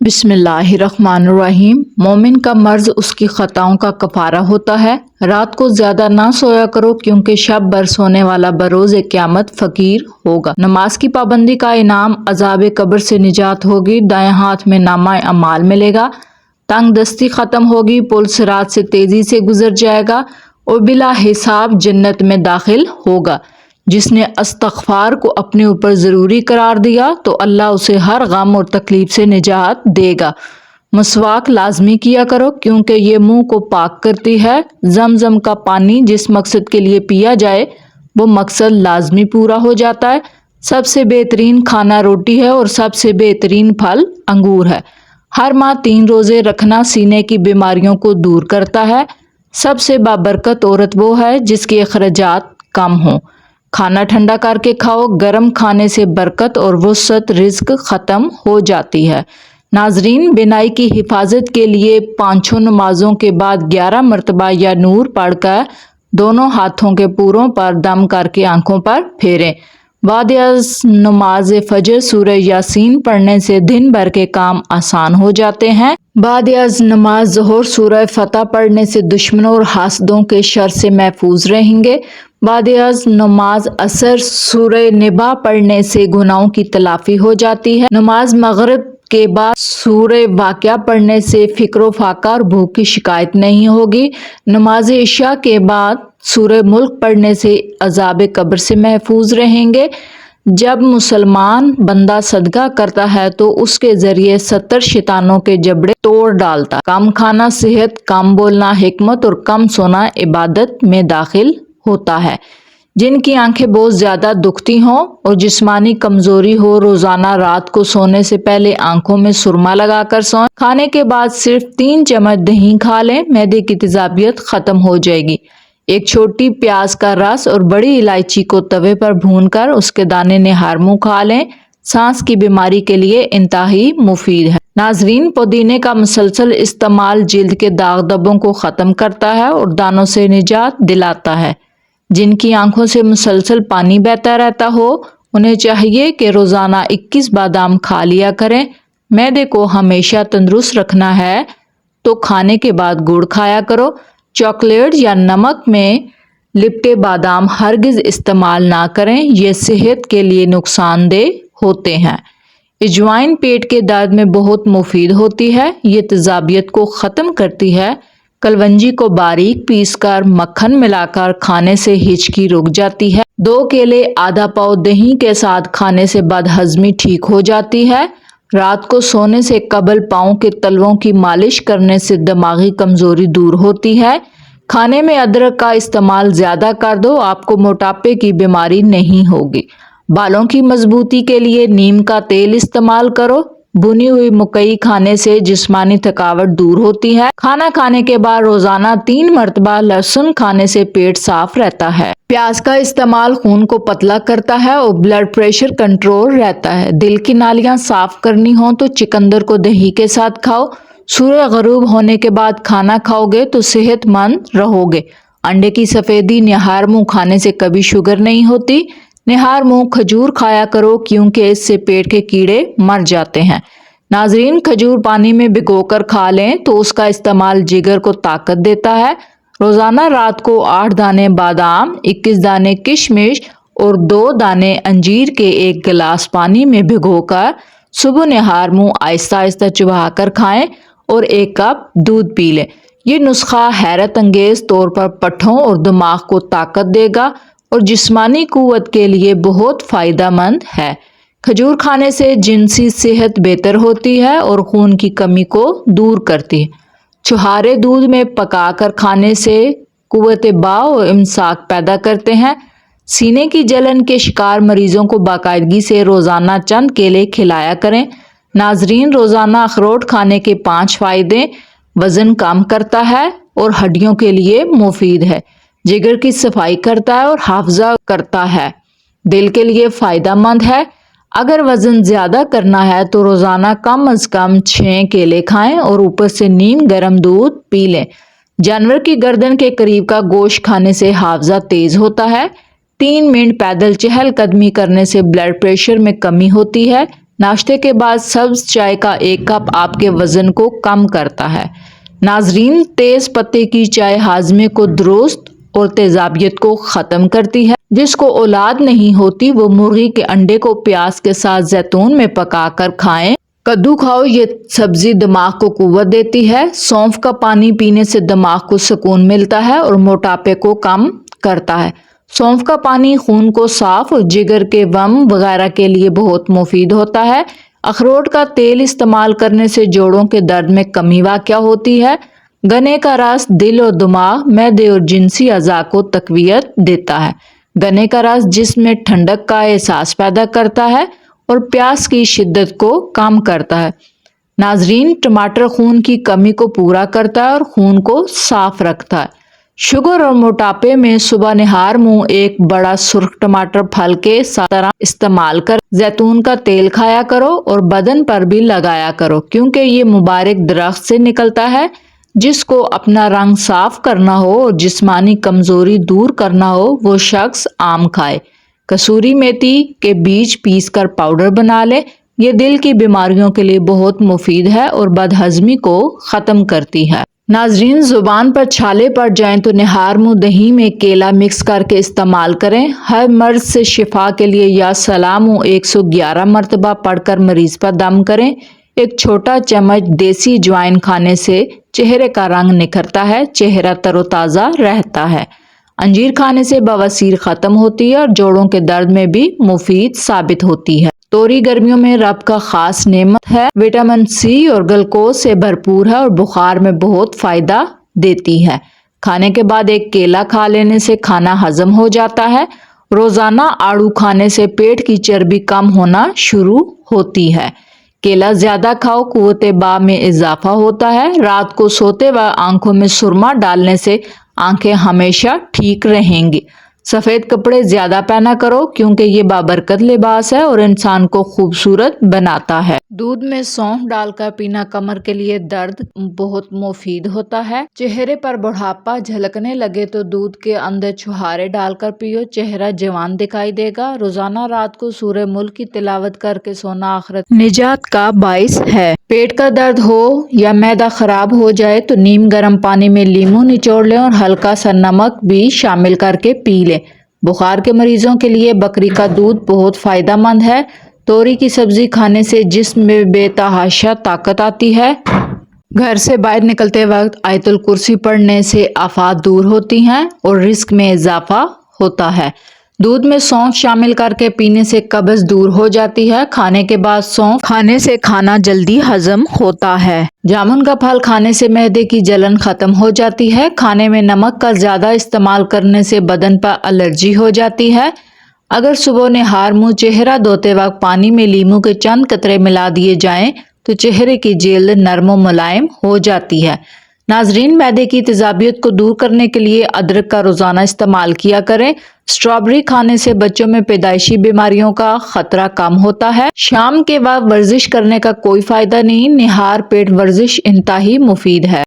बिस्मिल्लाहिर्रहमानिर्रहीम। मोमिन का मर्ज उसकी खताओं का कफारा होता है। रात को ज्यादा ना सोया करो क्योंकि शब भर सोने वाला बरोज़ क़यामत फकीर होगा। नमाज की पाबंदी का इनाम अज़ाब कब्र से निजात होगी। दाएं हाथ में नामा अमाल मिलेगा। तंग दस्ती खत्म होगी। पुल सिरात से तेजी से गुजर जाएगा और बिला हिसाब जन्नत में दाखिल होगा। जिसने इस्तग़फ़ार को अपने ऊपर ज़रूरी करार दिया तो अल्लाह उसे हर गम और तकलीफ से निजात देगा। मसवाक लाजमी किया करो क्योंकि ये मुंह को पाक करती है। जमजम का पानी जिस मकसद के लिए पिया जाए वो मकसद लाजमी पूरा हो जाता है। सबसे बेहतरीन खाना रोटी है और सबसे बेहतरीन फल अंगूर है। हर माह 3 रोज़े रखना सीने की बीमारियों को दूर करता है। सबसे बाबरकत औरत वो है जिसके अखराजात कम हों। खाना ठंडा करके खाओ। गर्म खाने से बरकत और वुसअत रिज्क ख़त्म हो जाती है। नाजरीन, बिनाई की हिफाजत के लिए 5 नमाजों के बाद 11 मरतबा या नूर पढ़कर दोनों हाथों के पूरों पर दम करके आंखों पर फेरें। बाद नमाज फजर सूरह यासीन पढ़ने से दिन भर के काम आसान हो जाते हैं। बाद नमाज ज़ोहर सूरह फतह पढ़ने से दुश्मनों और हासदों के शर से महफूज रहेंगे। बाद नमाज असर सूरह निबा पढ़ने से गुनाहों की तलाफी हो जाती है। नमाज मगरिब के बाद सूरह वाक़िया पढ़ने से फिक्र फाका और भूख की शिकायत नहीं होगी। नमाज इशा के बाद सूरह मुल्क पढ़ने से अज़ाब कब्र से महफूज रहेंगे। जब मुसलमान बंदा सदका करता है तो उसके जरिए 70 शैतानों के जबड़े तोड़ डालता। कम खाना सेहत, कम बोलना हिकमत और कम सोना इबादत में दाखिल होता है। जिनकी आंखें बहुत ज्यादा दुखती हों और जिस्मानी कमजोरी हो, रोजाना रात को सोने से पहले आंखों में सुरमा लगाकर सोएं। खाने के बाद सिर्फ 3 चम्मच दही खा लें, मैदे की तेजाबियत खत्म हो जाएगी। एक छोटी प्याज का रस और बड़ी इलायची को तवे पर भूनकर उसके दाने निहार मुंह खा लें। सांस की बीमारी के लिए इंतहाई मुफीद है। नाजरीन, पुदीने का मुसलसल इस्तेमाल जिल्द के दाग धब्बों को ख़त्म करता है और दानों से निजात दिलाता है। जिनकी आंखों से मुसलसल पानी बहता रहता हो उन्हें चाहिए कि रोज़ाना 21 बादाम खा लिया करें। मैदे को हमेशा तंदुरुस्त रखना है तो खाने के बाद गुड़ खाया करो। चॉकलेट या नमक में लिपटे बादाम हरगिज इस्तेमाल ना करें, ये सेहत के लिए नुकसानदेह होते हैं। अजवाइन पेट के दर्द में बहुत मुफीद होती है, ये तेजाबियत को ख़त्म करती है। कलवंजी को बारीक पीसकर मक्खन मिलाकर खाने से हिचकी रुक जाती है। 2 केले आधा पाव दही के साथ खाने से बदहजमी ठीक हो जाती है। रात को सोने से कबल पाँव के तलवों की मालिश करने से दिमागी कमजोरी दूर होती है। खाने में अदरक का इस्तेमाल ज्यादा कर दो, आपको मोटापे की बीमारी नहीं होगी। बालों की मजबूती के लिए नीम का तेल इस्तेमाल करो। भुनी हुई मकई खाने से जिस्मानी थकावट दूर होती है। खाना खाने के बाद रोजाना 3 मरतबा लहसुन खाने से पेट साफ रहता है। प्याज का इस्तेमाल खून को पतला करता है और ब्लड प्रेशर कंट्रोल रहता है। दिल की नालियां साफ करनी हो तो चिकंदर को दही के साथ खाओ। सूरज गरूब होने के बाद खाना खाओगे तो सेहतमंद रहोगे। अंडे की सफेदी निहार मुंह खाने से कभी शुगर नहीं होती। निहार मुंह खजूर खाया करो क्योंकि इससे पेट के कीड़े मर जाते हैं। नाजरीन, खजूर पानी में भिगोकर खा लें तो उसका इस्तेमाल जिगर को ताकत देता है। रोजाना रात को 8 दाने बादाम, 21 दाने किशमिश और 2 दाने अंजीर के 1 गिलास पानी में भिगोकर सुबह निहार मुंह आहिस्ता आहिस्ता चबा कर खाएं और 1 कप दूध पी लें। ये नुस्खा हैरत अंगेज तौर पर पट्ठों और दिमाग को ताकत देगा और जिस्मानी कुव्वत के लिए बहुत फायदेमंद है। खजूर खाने से जिनसी सेहत बेहतर होती है और खून की कमी को दूर करती है। छुहारे दूध में पकाकर खाने से कुव्वत बा और इमसाक पैदा करते हैं। सीने की जलन के शिकार मरीजों को बाकायदगी से रोजाना चंद केले खिलाया करें। नाजरीन, रोजाना अखरोट खाने के 5 फायदे: वजन कम करता है और हड्डियों के लिए मुफीद है। जिगर की सफाई करता है और हाफजा करता है। दिल के लिए फायदेमंद है। अगर वजन ज्यादा करना है तो रोजाना कम अज कम 6 केले खाएं और ऊपर से नीम गर्म दूध पी लें। जानवर की गर्दन के करीब का गोश्त खाने से हाफजा तेज होता है। 3 मिनट पैदल चहलकदमी करने से ब्लड प्रेशर में कमी होती है। ناشتے کے بعد سبز چائے کا 1 کپ آپ کے وزن کو کم کرتا ہے۔ ناظرین، تیز پتے کی چائے ہاضمے کو درست اور تیزابیت کو ختم کرتی ہے۔ جس کو اولاد نہیں ہوتی وہ مرغی کے انڈے کو پیاز کے ساتھ زیتون میں پکا کر کھائیں۔ کدو کھاؤ، یہ سبزی دماغ کو قوت دیتی ہے۔ سونف کا پانی پینے سے دماغ کو سکون ملتا ہے اور موٹاپے کو کم کرتا ہے۔ سونف کا پانی خون کو صاف اور جگر کے ورم وغیرہ کے لیے بہت مفید ہوتا ہے۔ اخروٹ کا تیل استعمال کرنے سے جوڑوں کے درد میں کمی واقع ہوتی ہے۔ گنے کا رس دل اور دماغ، معدے اور جنسی اعضاء کو تقویت دیتا ہے۔ گنے کا رس جسم میں ٹھنڈک کا احساس پیدا کرتا ہے اور پیاس کی شدت کو کم کرتا ہے۔ ناظرین، ٹماٹر خون کی کمی کو پورا کرتا ہے اور خون کو صاف رکھتا ہے۔ شوگر اور موٹاپے میں صبح نہار منہ ایک بڑا سرخ ٹماٹر پھل کے طرح استعمال کر زیتون کا تیل کھایا کرو اور بدن پر بھی لگایا کرو، کیونکہ یہ مبارک درخت سے نکلتا ہے۔ جس کو اپنا رنگ صاف کرنا ہو اور جسمانی کمزوری دور کرنا ہو وہ شخص آم کھائے۔ کسوری میتھی کے بیج پیس کر پاؤڈر بنا لے، یہ دل کی بیماریوں کے لیے بہت مفید ہے اور بد ہضمی کو ختم کرتی ہے۔ ناظرین، زبان پر چھالے پڑ جائیں تو نہار منہ دہی میں کیلا مکس کر کے استعمال کریں۔ ہر مرض سے شفا کے لیے یا سلام 111 مرتبہ پڑھ کر مریض پر دم کریں۔ ایک چھوٹا چمچ دیسی اجوائن کھانے سے چہرے کا رنگ نکھرتا ہے، چہرہ تر و تازہ رہتا ہے۔ انجیر کھانے سے بواسیر ختم ہوتی ہے اور جوڑوں کے درد میں بھی مفید ثابت ہوتی ہے۔ توری گرمیوں میں رب کا خاص نعمت ہے، وٹامن سی اور گلوکوز سے بھرپور ہے اور بخار میں بہت فائدہ دیتی ہے۔ کھانے کے بعد ایک کیلا کھا لینے سے کھانا ہضم ہو جاتا ہے۔ روزانہ آڑو کھانے سے پیٹ کی چربی کم ہونا شروع ہوتی ہے۔ کیلا زیادہ کھاؤ، قوت باء میں اضافہ ہوتا ہے۔ رات کو سوتے وقت آنکھوں میں سرما ڈالنے سے آنکھیں ہمیشہ ٹھیک رہیں گی۔ سفید کپڑے زیادہ پہنا کرو کیونکہ یہ بابرکت لباس ہے اور انسان کو خوبصورت بناتا ہے۔ دودھ میں سونف ڈال کر پینا کمر کے لیے درد بہت مفید ہوتا ہے۔ چہرے پر بڑھاپا جھلکنے لگے تو دودھ کے اندر چھہارے ڈال کر پیو، چہرہ جوان دکھائی دے گا۔ روزانہ رات کو سورہ ملک کی تلاوت کر کے سونا آخرت نجات کا باعث ہے۔ پیٹ کا درد ہو یا معدہ خراب ہو جائے تو نیم گرم پانی میں لیموں نچوڑ لیں اور ہلکا سا نمک بھی شامل کر کے پی لیں۔ بخار کے مریضوں کے لیے بکری کا دودھ بہت فائدہ مند ہے۔ توری کی سبزی کھانے سے جسم میں بے تحاشا طاقت آتی ہے۔ گھر سے باہر نکلتے وقت آیت الکرسی پڑھنے سے آفات دور ہوتی ہیں اور رزق میں اضافہ ہوتا ہے۔ دودھ میں سونف شامل کر کے پینے سے قبض دور ہو جاتی ہے۔ کھانے کے بعد سونف کھانے سے کھانا جلدی ہضم ہوتا ہے۔ جامن کا پھل کھانے سے معدے کی جلن ختم ہو جاتی ہے۔ کھانے میں نمک کا زیادہ استعمال کرنے سے بدن پر الرجی ہو جاتی ہے۔ اگر صبح نہار منہ چہرہ دھوتے وقت پانی میں لیموں کے چند قطرے ملا دیے جائیں تو چہرے کی جلد نرم و ملائم ہو جاتی ہے۔ ناظرین، معدے کی تیزابیت کو دور کرنے کے لیے ادرک کا روزانہ استعمال کیا کریں۔ اسٹرابیری کھانے سے بچوں میں پیدائشی بیماریوں کا خطرہ کم ہوتا ہے۔ شام کے وقت ورزش کرنے کا کوئی فائدہ نہیں، نہار پیٹ ورزش انتہائی مفید ہے۔